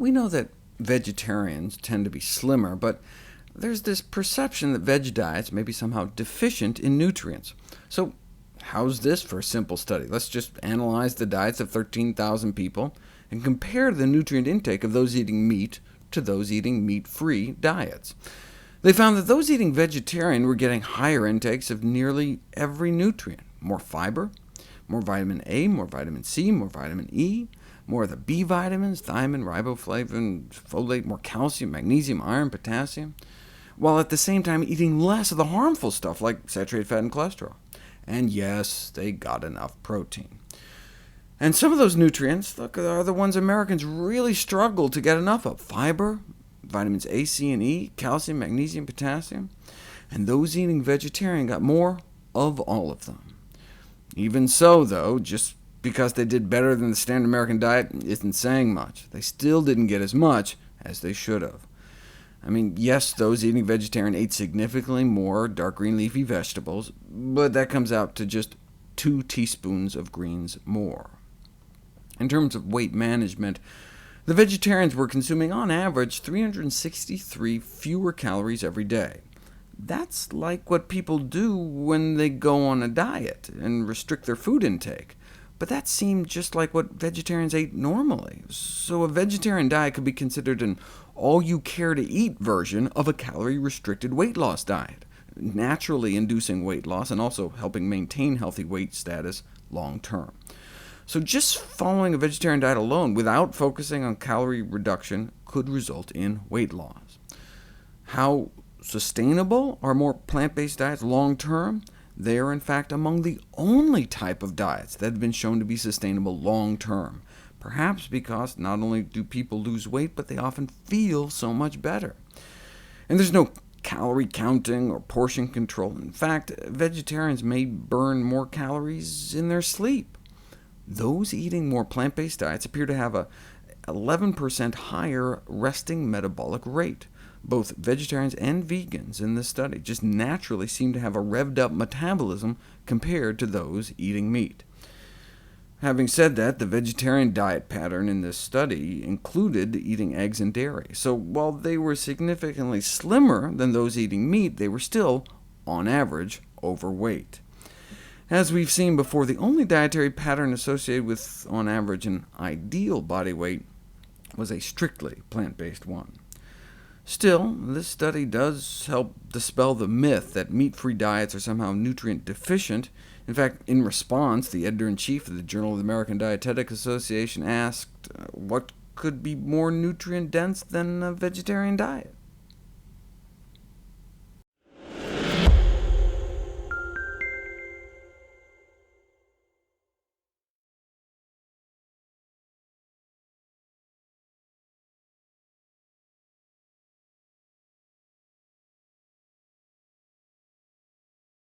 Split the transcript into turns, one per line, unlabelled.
We know that vegetarians tend to be slimmer, but there's this perception that veg diets may be somehow deficient in nutrients. So how's this for a simple study? Let's just analyze the diets of 13,000 people and compare the nutrient intake of those eating meat to those eating meat-free diets. They found that those eating vegetarian were getting higher intakes of nearly every nutrient: more fiber, more vitamin A, more vitamin C, more vitamin E, more of the B vitamins, thiamine, riboflavin, folate, more calcium, magnesium, iron, potassium, while at the same time eating less of the harmful stuff like saturated fat and cholesterol. And yes, they got enough protein. And some of those nutrients, look, are the ones Americans really struggle to get enough of: fiber, vitamins A, C, and E, calcium, magnesium, potassium. And those eating vegetarian got more of all of them. Even so, though, just because they did better than the standard American diet isn't saying much. They still didn't get as much as they should have. I mean, yes, those eating vegetarian ate significantly more dark green leafy vegetables, but that comes out to just 2 teaspoons of greens more. In terms of weight management, the vegetarians were consuming on average 363 fewer calories every day. That's like what people do when they go on a diet and restrict their food intake. But that seemed just like what vegetarians ate normally. So a vegetarian diet could be considered an all-you-care-to-eat version of a calorie-restricted weight loss diet, naturally inducing weight loss and also helping maintain healthy weight status long-term. So just following a vegetarian diet alone, without focusing on calorie reduction, could result in weight loss. How sustainable are more plant-based diets long-term? They are in fact among the only type of diets that have been shown to be sustainable long-term, perhaps because not only do people lose weight, but they often feel so much better. And there's no calorie counting or portion control. In fact, vegetarians may burn more calories in their sleep. Those eating more plant-based diets appear to have a 11% higher resting metabolic rate. Both vegetarians and vegans in this study just naturally seem to have a revved-up metabolism compared to those eating meat. Having said that, the vegetarian diet pattern in this study included eating eggs and dairy, so while they were significantly slimmer than those eating meat, they were still, on average, overweight. As we've seen before, the only dietary pattern associated with, on average, an ideal body weight was a strictly plant-based one. Still, this study does help dispel the myth that meat-free diets are somehow nutrient deficient. In fact, in response, the editor-in-chief of the Journal of the American Dietetic Association asked, what could be more nutrient-dense than a vegetarian diet?